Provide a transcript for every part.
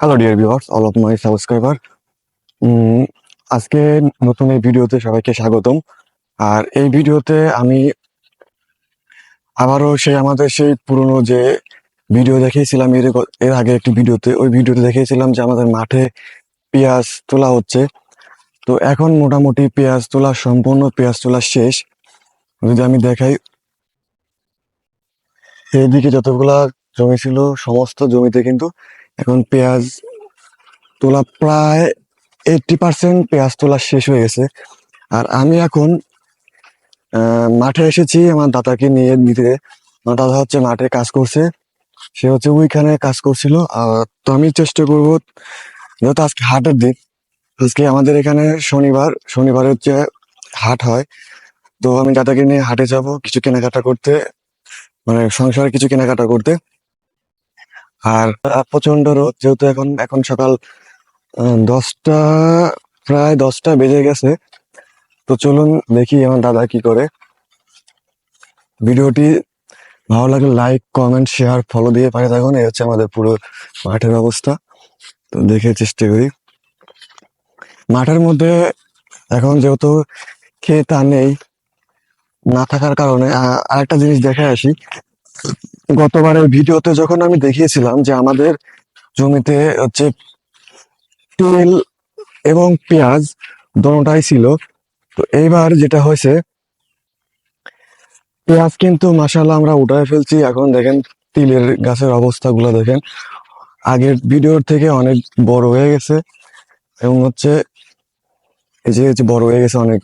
Hello dear viewers, all of my subscriber. আজকে নতুন এই ভিডিওতে সবাইকে স্বাগতম। আর এই ভিডিওতে আমি আবারও আমাদের সেই পুরনো যে ভিডিও দেখিয়েছিলাম এর আগে একটি ভিডিওতে, ওই ভিডিওতে দেখিয়েছিলাম যে আমাদের মাঠে পেঁয়াজ তোলা হচ্ছে। তো এখন মোটামুটি পেঁয়াজ তোলা শেষ। যদি আমি দেখাই, এইদিকে যতগুলা জমি ছিল সমস্ত জমিতে কিন্তু এখন পেঁয়াজ তোলা প্রায় 80% পেঁয়াজ তোলা শেষ হয়ে গেছে। আর আমি এখন মাঠে এসেছি আমার দাদাকে নিয়ে নিতে। আমার দাদা হচ্ছে মাঠে কাজ করছে, সে হচ্ছে ওইখানে কাজ করছিল। তো আমি চেষ্টা করবো, যেহেতু আজকে হাটের দিন, আজকে আমাদের এখানে শনিবার হচ্ছে হাট হয়। তো আমি দাদাকে নিয়ে হাটে যাব কিছু কেনাকাটা করতে, মানে সংসারে কিছু কেনাকাটা করতে। আর প্রচন্ড রোদ, যেহেতু এখন এখন সকাল 10টা, প্রায় 10টা বেজে গেছে। তো চলুন দেখি আমার দাদা কি করে। ভিডিওটি ভালো লাগলে লাইক, কমেন্ট, শেয়ার, ফলো দিয়ে পাশে থাকুন। এই হচ্ছে আমাদের পুরো মাঠের অবস্থা। তো দেখে চেষ্টা করি। মাঠের মধ্যে এখন যেহেতু ক্ষেত আর নেই, না থাকার কারণে আরেকটা জিনিস দেখে আসি। গতবারের ভিডিওতে যখন আমি দেখিয়েছিলাম যে আমাদের জমিতে হচ্ছে তেল এবং পেঁয়াজ দোনোটাই ছিল। তো এইবার যেটা হয়েছে, পেঁয়াজ কিন্তু মাশাআল্লাহ আমরা উঠায় ফেলছি। এখন দেখেন তিলের গাছের অবস্থাগুলো দেখেন, আগের ভিডিওর থেকে অনেক বড় হয়ে গেছে। এবং হচ্ছে এই যে বড় হয়ে গেছে অনেক।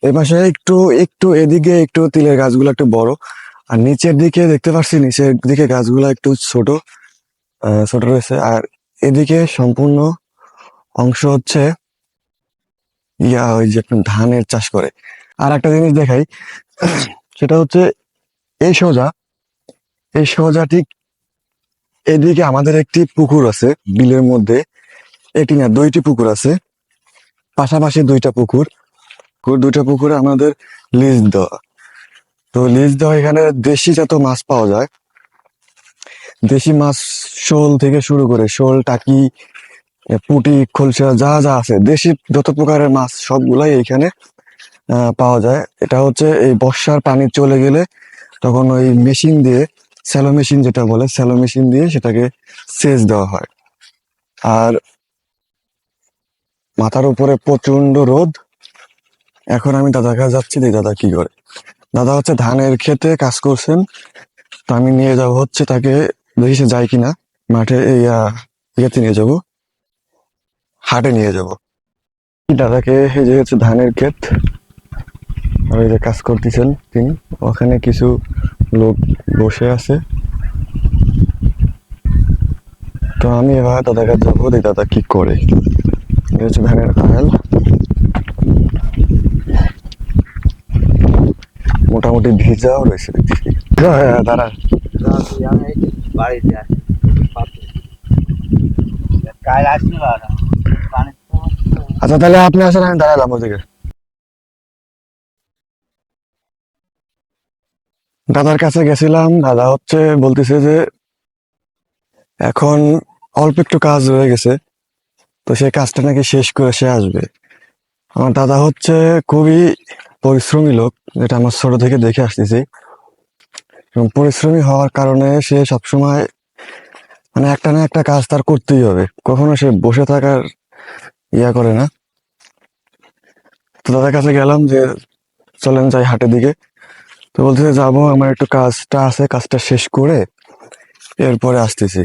এই পাশে একটু একটু এদিকে একটু তিলের গাছগুলো একটু বড়, আর নিচের দিকে দেখতে পাচ্ছি নিচের দিকে গাছগুলো একটু ছোট ছোট রয়েছে। আর এদিকে সম্পূর্ণ অংশ হচ্ছে ওই যে আপনার ধানের চাষ করে। আর একটা জিনিস দেখাই, সেটা হচ্ছে এই সোজা এই সোজা ঠিক এদিকে আমাদের একটি পুকুর আছে বিলের মধ্যে। একটি না, দুইটি পুকুর আছে, পাশাপাশি দুইটা পুকুরে আমাদের লিজ দেওয়া। তো লিজ দেওয়া, এখানে দেশি যত মাছ পাওয়া যায়, দেশি মাছ, শোল থেকে শুরু করে শোল, টাকি, পুঁটি, খলসা, যা যা আছে দেশি যত প্রকারের মাছ সবগুলাই এইখানে পাওয়া যায়। এটা হচ্ছে এই বর্ষার পানি চলে গেলে তখন ওই মেশিন দিয়ে, স্যালো মেশিন যেটা বলে, স্যালো মেশিন দিয়ে সেটাকে সেচ দেওয়া হয়। আর মাথার উপরে প্রচন্ড রোদ। এখন আমি দাদার কাছে যাচ্ছি, দেখি দাদা কি করে। দাদা হচ্ছে ধানের ক্ষেতে কাজ করছেন। তো আমি নিয়ে যাব হচ্ছে তাকে, দেখি সে যায় কিনা মাঠে। এই ইয়েতে নিয়ে যাব, হাটে নিয়ে যাব দাদাকে। এই যে হচ্ছে ধানের ক্ষেত, আর ওই যে কাজ করতেছেন তিনি, ওখানে কিছু লোক বসে আছে। তো আমি এবার দাদার কাছে যাবো, দেখি দাদা কি করে। এই হচ্ছে ধানের আল, মোটামুটি ভিজাও রয়েছে দেখতেছি। দাঁড়া, আচ্ছা তাহলে আপনি আসেন, আমি দাঁড়ালাম ওদিকে। দাদার কাছে গেছিলাম, দাদা হচ্ছে বলতেছে যে এখন অল্প একটু কাজ রয়ে গেছে, তো সেই কাজটা নাকি শেষ করে সে আসবে। আমার দাদা হচ্ছে খুবই পরিশ্রমী লোক, যেটা আমার ছোট থেকে দেখে আসতেছি। এবং পরিশ্রমী হওয়ার কারণে সে সবসময়, মানে একটা না একটা কাজ তার করতেই হবে, কখনো সে বসে থাকার করে না। তো দাদার কাছে গেলাম যে চলেন যাই হাটের দিকে। তো বলতেছে যাবো, আমার একটু কাজটা আছে, কাজটা শেষ করে এরপরে আসতেছি,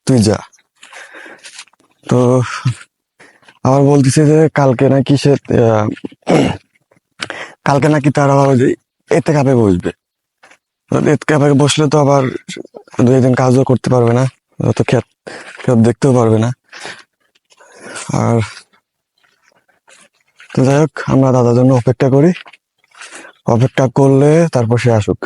তুই যা। তো আবার বলতেছে যে আহ, কালকে নাকি তার আবার ওই যে এতে কাপে বসবে। তো এতে কাপে বসলে তো আবার 2 দিন কাজও করতে পারবে না, তো ক্ষেত ক্ষেত দেখতেও পারবে না। আর তো যাই হোক, আমরা দাদার জন্য অপেক্ষা করি, অপেক্ষা করলে তারপর সে আসুক।